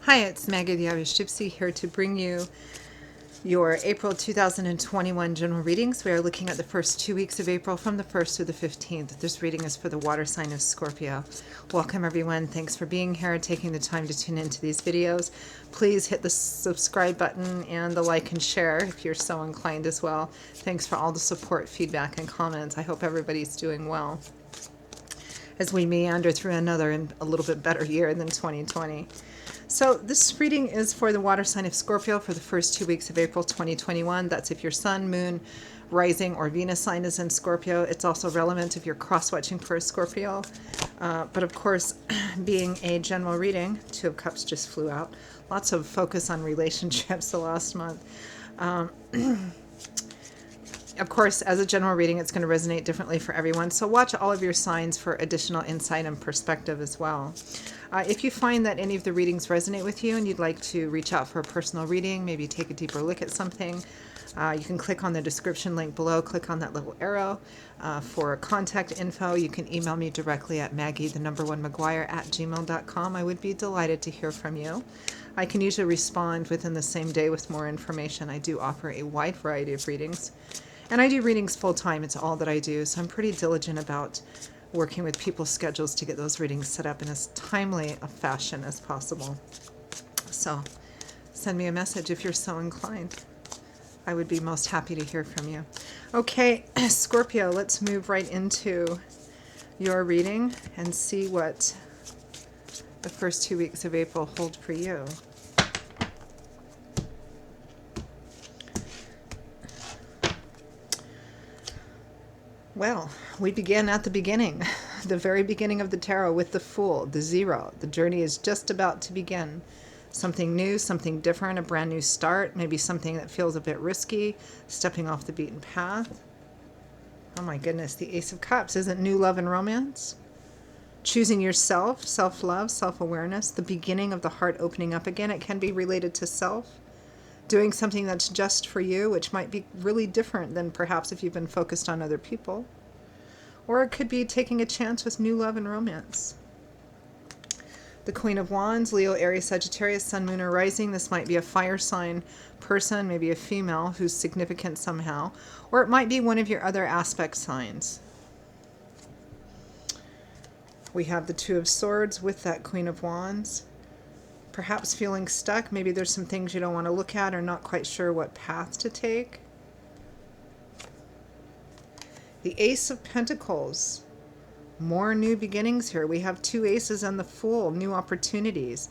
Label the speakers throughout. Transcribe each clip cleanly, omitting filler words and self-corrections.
Speaker 1: Hi, it's Maggie the Irish Gypsy here to bring you your April 2021 general readings. We are looking at the first 2 weeks of April from the 1st to the 15th. This reading is for the water sign of Scorpio. Welcome everyone. Thanks for being here, taking the time to tune into these videos. Please hit the subscribe button and the like and share if you're so inclined as well. Thanks for all the support, feedback, and comments. I hope everybody's doing well as we meander through another and a little bit better year than 2020. So this reading is for the water sign of Scorpio for the first 2 weeks of April 2021. That's if your sun, moon, rising, or Venus sign is in Scorpio. It's also relevant if you're cross-watching for a Scorpio. But of course, being a general reading, Two of Cups just flew out. Lots of focus on relationships the last month. Of course, as a general reading, it's going to resonate differently for everyone. So watch all of your signs for additional insight and perspective as well. If you find that any of the readings resonate with you and you'd like to reach out for a personal reading, maybe take a deeper look at something, you can click on the description link below, click on that little arrow for contact info. You can email me directly at maggie1mcguire@gmail.com. I would be delighted to hear from you. I can usually respond within the same day with more information. I do offer a wide variety of readings. And I do readings full-time. It's all that I do. So I'm pretty diligent about working with people's schedules to get those readings set up in as timely a fashion as possible. So send me a message if you're so inclined. I would be most happy to hear from you. Okay, Scorpio, let's move right into your reading and see what the first 2 weeks of April hold for you. Well, we begin at the beginning, the very beginning of the tarot with the Fool, the Zero. The journey is just about to begin. Something new, something different, a brand new start, maybe something that feels a bit risky, stepping off the beaten path. Oh my goodness, the Ace of Cups. Isn't new love and romance? Choosing yourself, self-love, self-awareness, the beginning of the heart opening up again. It can be related to self. Doing something that's just for you, which might be really different than perhaps if you've been focused on other people. Or it could be taking a chance with new love and romance. The Queen of Wands, Leo, Aries, Sagittarius, Sun, Moon, or Rising. This might be a fire sign person, maybe a female who's significant somehow. Or it might be one of your other aspect signs. We have the Two of Swords with that Queen of Wands. Perhaps feeling stuck. Maybe there's some things you don't want to look at or not quite sure what path to take. The Ace of Pentacles. More new beginnings here. We have two aces and the Fool, new opportunities.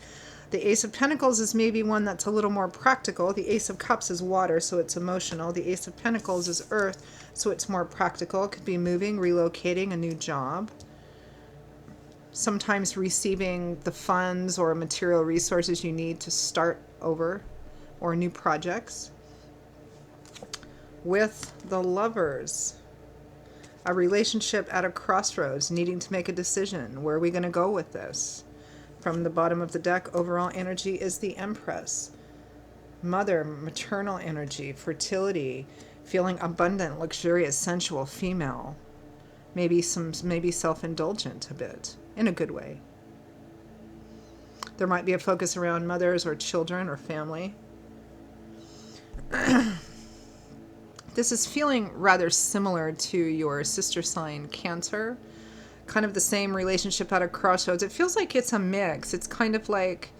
Speaker 1: The Ace of Pentacles is maybe one that's a little more practical. The Ace of Cups is water, so it's emotional. The Ace of Pentacles is earth, so it's more practical. It could be moving, relocating, a new job. Sometimes receiving the funds or material resources you need to start over or new projects. With the Lovers, a relationship at a crossroads, needing to make a decision. Where are we going to go with this? From the bottom of the deck, overall energy is the Empress. Mother, maternal energy, fertility, feeling abundant, luxurious, sensual, female. Maybe self-indulgent a bit. In a good way. There might be a focus around mothers or children or family. This is feeling rather similar to your sister sign, Cancer. Kind of the same relationship at a crossroads. It feels like it's a mix. It's kind of like,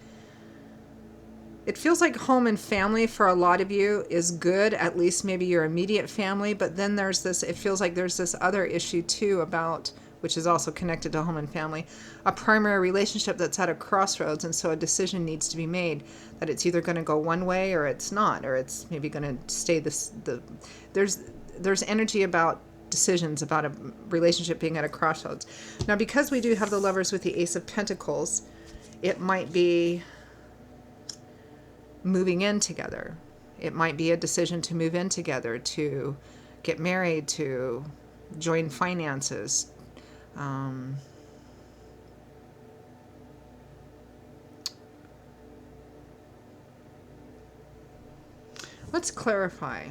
Speaker 1: it feels like home and family for a lot of you is good, at least maybe your immediate family, but then there's this, it feels like there's this other issue too about, which is also connected to home and family, a primary relationship that's at a crossroads, and so a decision needs to be made that it's either going to go one way or it's not, or it's maybe going to stay there's energy about decisions about a relationship being at a crossroads. Now, because we do have the Lovers with the Ace of Pentacles, it might be moving in together. It might be a decision to move in together, to get married, to join finances. Let's clarify.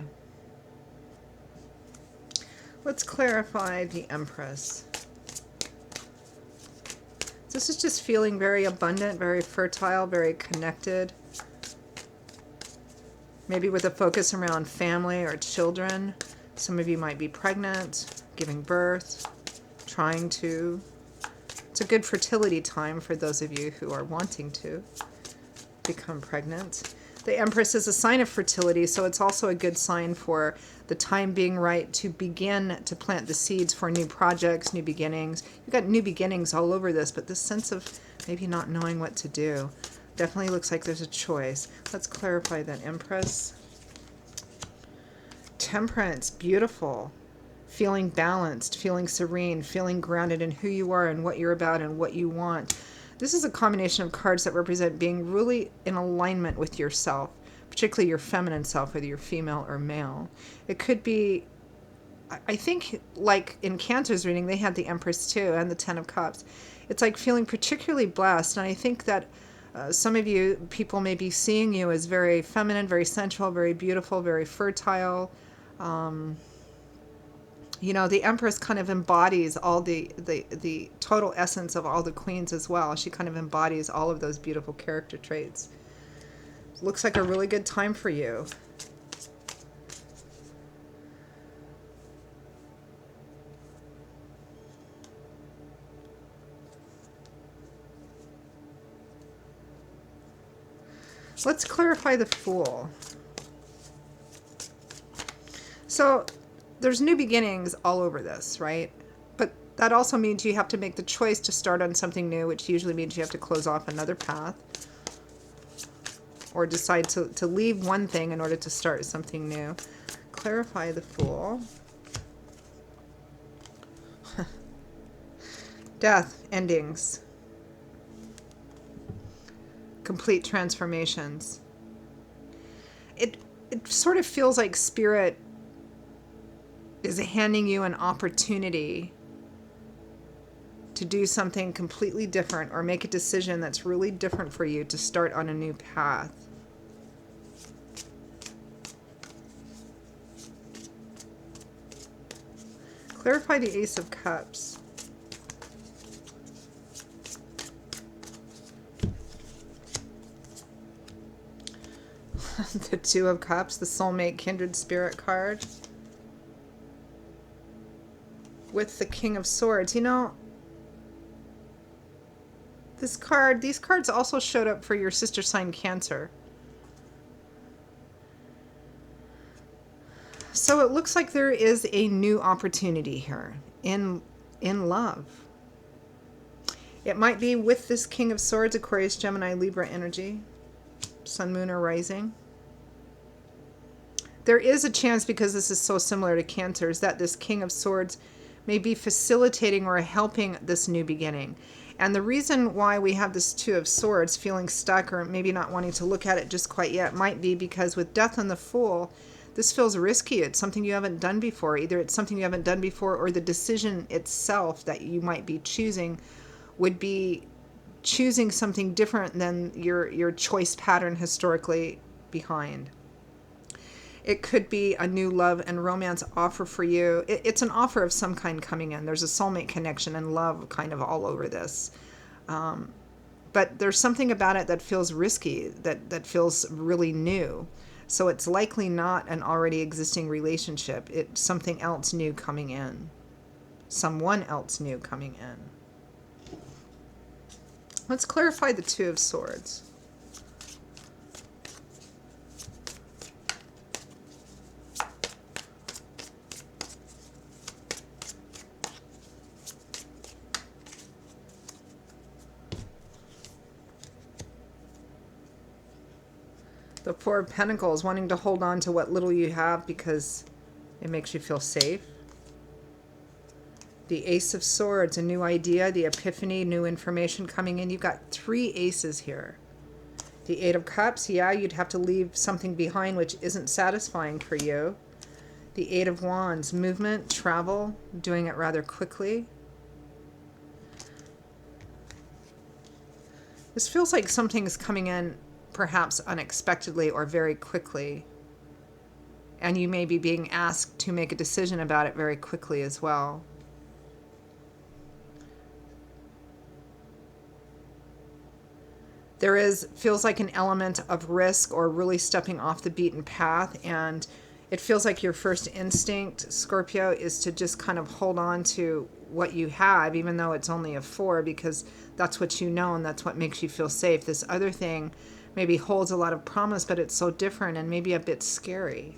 Speaker 1: Let's clarify the Empress. This is just feeling very abundant, very fertile, very connected. Maybe with a focus around family or children. Some of you might be pregnant, giving birth, trying to. It's a good fertility time for those of you who are wanting to become pregnant. The Empress is a sign of fertility, so it's also a good sign for the time being right to begin to plant the seeds for new projects, new beginnings. You've got new beginnings all over this, but this sense of maybe not knowing what to do definitely looks like there's a choice. Let's clarify that, Empress. Temperance, beautiful. Feeling balanced, feeling serene, feeling grounded in who you are and what you're about and what you want. This is a combination of cards that represent being really in alignment with yourself, particularly your feminine self, whether you're female or male. It could be, I think, like in Cancer's reading, they had the Empress too, and the Ten of Cups. It's like feeling particularly blessed, and I think that some of you, people may be seeing you as very feminine, very sensual, very beautiful, very fertile. You know, the Empress kind of embodies all the total essence of all the queens as well. She kind of embodies all of those beautiful character traits. Looks like a really good time for you. Let's clarify the Fool. So there's new beginnings all over this, right? But that also means you have to make the choice to start on something new, which usually means you have to close off another path or decide to leave one thing in order to start something new. Clarify the Fool. Death, endings, complete transformations. It sort of feels like Spirit is handing you an opportunity to do something completely different or make a decision that's really different for you to start on a new path. Clarify the Ace of Cups. The Two of Cups, the Soulmate Kindred Spirit card. With the King of Swords. You know, these cards also showed up for your sister sign Cancer. So it looks like there is a new opportunity here in love. It might be with this King of Swords, Aquarius, Gemini, Libra energy, Sun, Moon, or Rising. There is a chance, because this is so similar to Cancer's, that this King of Swords may be facilitating or helping this new beginning. And the reason why we have this Two of Swords feeling stuck or maybe not wanting to look at it just quite yet might be because with Death and the Fool, this feels risky. It's something you haven't done before. Either it's something you haven't done before, or the decision itself that you might be choosing would be choosing something different than your choice pattern historically behind. It could be a new love and romance offer for you. It's an offer of some kind coming in. There's a soulmate connection and love kind of all over this. But there's something about it that feels risky, that feels really new. So it's likely not an already existing relationship. It's something else new coming in. Someone else new coming in. Let's clarify the Two of Swords. The Four of Pentacles, wanting to hold on to what little you have because it makes you feel safe. The Ace of Swords, a new idea, the epiphany, new information coming in. You've got three aces here. The Eight of Cups, yeah, you'd have to leave something behind which isn't satisfying for you. The Eight of Wands, movement, travel, doing it rather quickly. This feels like something's coming in perhaps unexpectedly or very quickly. And you may be being asked to make a decision about it very quickly as well. feels like an element of risk or really stepping off the beaten path. And it feels like your first instinct, Scorpio, is to just kind of hold on to what you have, even though it's only a 4, because that's what you know and that's what makes you feel safe. This other thing maybe holds a lot of promise, but it's so different and maybe a bit scary.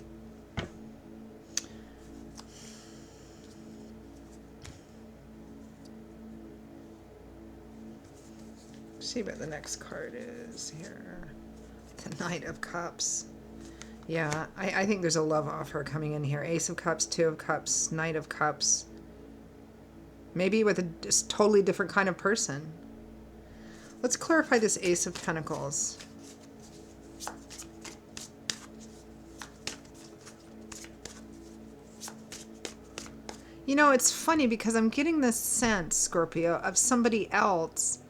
Speaker 1: See what the next card is here. The Knight of Cups. Yeah, I think there's a love offer coming in here. Ace of Cups, Two of Cups, Knight of Cups. Maybe with a just totally different kind of person. Let's clarify this Ace of Pentacles. You know, it's funny because I'm getting this sense, Scorpio, of somebody else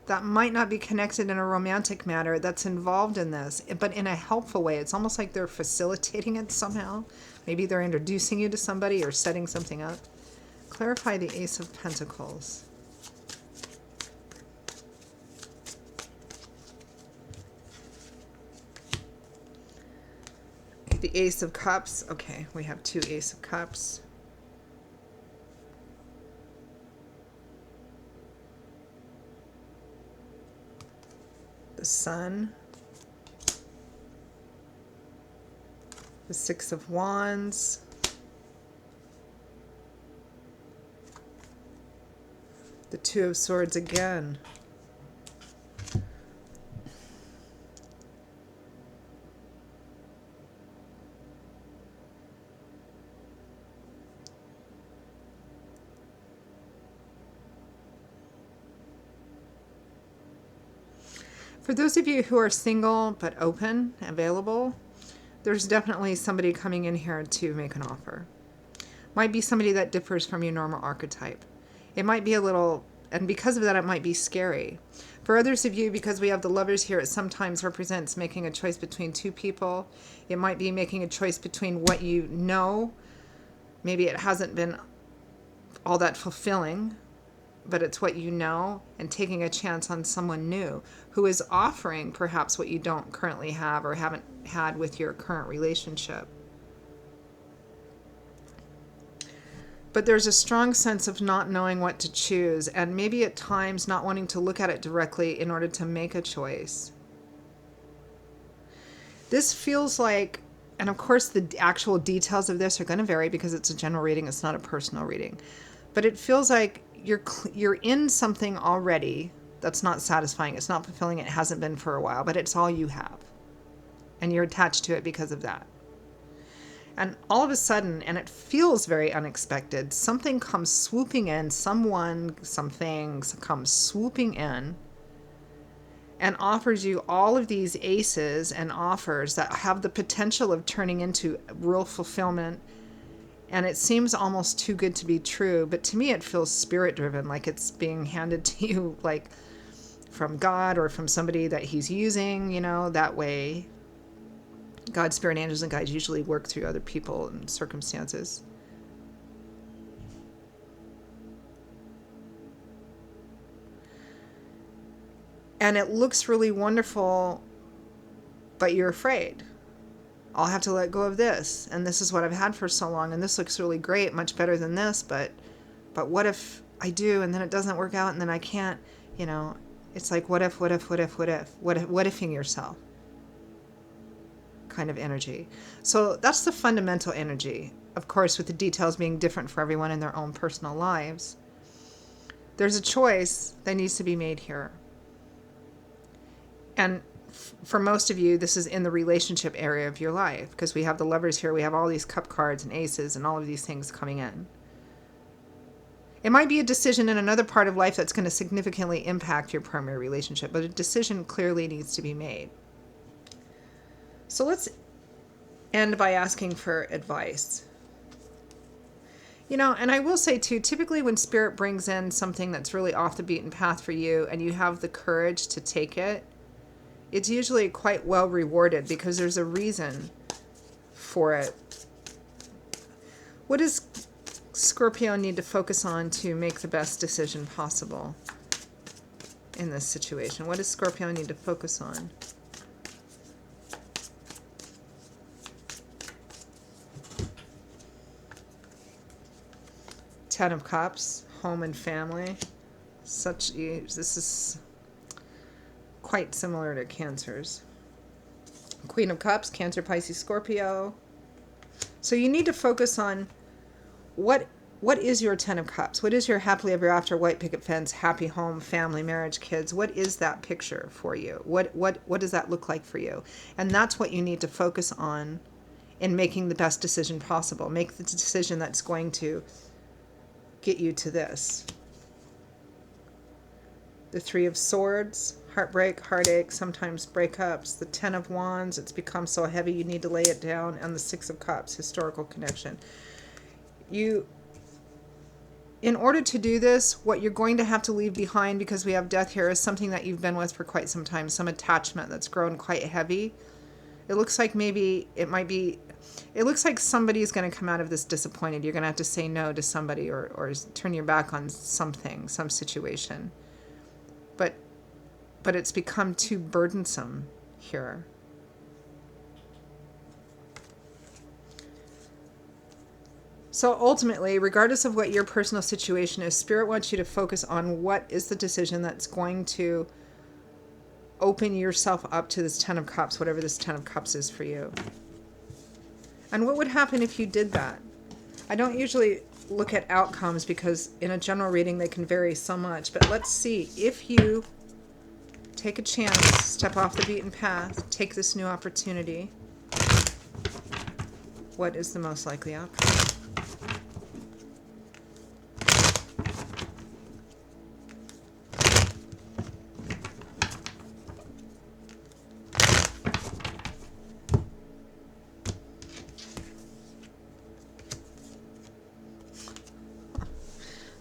Speaker 1: that might not be connected in a romantic manner that's involved in this, but in a helpful way. It's almost like they're facilitating it somehow. Maybe they're introducing you to somebody or setting something up. Clarify the Ace of Pentacles. The Ace of Cups. Okay, we have 2 Ace of Cups. The Sun, the Six of Wands, the Two of Swords again, for those of you who are single but open, available, there's definitely somebody coming in here to make an offer. Might be somebody that differs from your normal archetype. It might be a little, and because of that, it might be scary. For others of you, because we have the Lovers here, it sometimes represents making a choice between 2 people. It might be making a choice between what you know. Maybe it hasn't been all that fulfilling, but it's what you know, and taking a chance on someone new who is offering perhaps what you don't currently have or haven't had with your current relationship. But there's a strong sense of not knowing what to choose, and maybe at times not wanting to look at it directly in order to make a choice. This feels like, and of course the actual details of this are going to vary because it's a general reading, it's not a personal reading, but it feels like you're in something already that's not satisfying, it's not fulfilling, it hasn't been for a while, but it's all you have. And you're attached to it because of that. And all of a sudden, and it feels very unexpected, something comes swooping in, something comes swooping in and offers you all of these aces and offers that have the potential of turning into real fulfillment. And it seems almost too good to be true, but to me it feels spirit-driven, like it's being handed to you like from God or from somebody that he's using, you know, that way. God, spirit, angels, and guides usually work through other people and circumstances. And it looks really wonderful, but you're afraid. I'll have to let go of this, and this is what I've had for so long, and this looks really great, much better than this, but what if I do, and then it doesn't work out, and then I can't, you know, it's like what ifing yourself kind of energy. So that's the fundamental energy, of course, with the details being different for everyone in their own personal lives. There's a choice that needs to be made here. And for most of you, this is in the relationship area of your life, because we have the Lovers here, we have all these cup cards and aces and all of these things coming in. It might be a decision in another part of life that's going to significantly impact your primary relationship, but a decision clearly needs to be made. So let's end by asking for advice. You know, and I will say too, typically when Spirit brings in something that's really off the beaten path for you and you have the courage to take it, it's usually quite well rewarded because there's a reason for it. What does Scorpio need to focus on to make the best decision possible in this situation? What does Scorpio need to focus on? Ten of Cups, home and family. This is quite similar to Cancer's. Queen of Cups, Cancer, Pisces, Scorpio. So you need to focus on what is your Ten of Cups? What is your happily ever after, white picket fence, happy home, family, marriage, kids? What is that picture for you? What does that look like for you? And that's what you need to focus on in making the best decision possible. Make the decision that's going to get you to this. The Three of Swords, heartbreak, heartache, sometimes breakups. The Ten of Wands, it's become so heavy you need to lay it down. And the Six of Cups, historical connection. In order to do this, what you're going to have to leave behind, because we have death here, is something that you've been with for quite some time, some attachment that's grown quite heavy. It looks like it looks like somebody's going to come out of this disappointed. You're going to have to say no to somebody or turn your back on something, some situation. But it's become too burdensome here. So ultimately, regardless of what your personal situation is, Spirit wants you to focus on what is the decision that's going to open yourself up to this Ten of Cups, whatever this Ten of Cups is for you. And what would happen if you did that? I don't usually look at outcomes because in a general reading they can vary so much. But let's see. If you take a chance, step off the beaten path, take this new opportunity, what is the most likely outcome?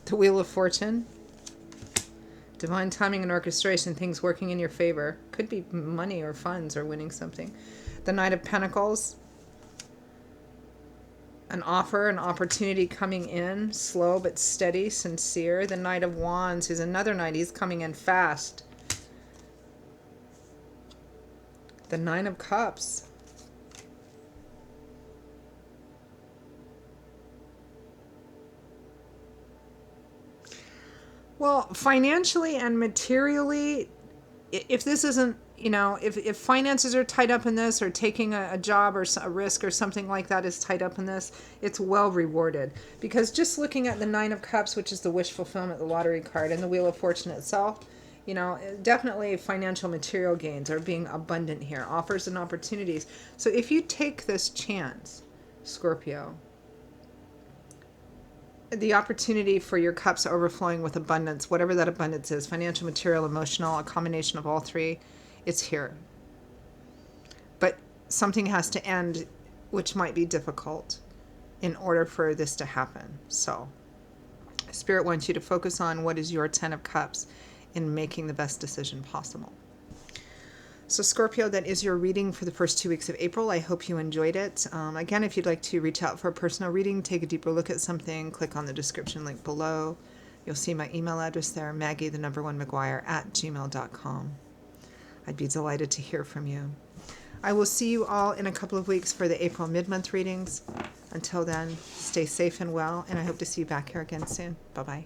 Speaker 1: The Wheel of Fortune. Divine timing and orchestration, things working in your favor. Could be money or funds or winning something. The Knight of Pentacles. An offer, an opportunity coming in, slow but steady, sincere. The Knight of Wands, who's another knight. He's coming in fast. The Nine of Cups. Well, financially and materially, if this isn't, if finances are tied up in this, or taking a job or a risk or something like that is tied up in this, it's well rewarded. Because just looking at the Nine of Cups, which is the wish fulfillment, the lottery card, and the Wheel of Fortune itself, definitely financial material gains are being abundant here, offers and opportunities. So if you take this chance, Scorpio, the opportunity for your cups overflowing with abundance, whatever that abundance is, financial, material, emotional, a combination of all three, it's here. But something has to end, which might be difficult, in order for this to happen. So Spirit wants you to focus on what is your Ten of Cups in making the best decision possible. So Scorpio, that is your reading for the first 2 weeks of April. I hope you enjoyed it. Again, if you'd like to reach out for a personal reading, take a deeper look at something, click on the description link below. You'll see my email address there, Maggie1McGuire@gmail.com. I'd be delighted to hear from you. I will see you all in a couple of weeks for the April mid-month readings. Until then, stay safe and well, and I hope to see you back here again soon. Bye-bye.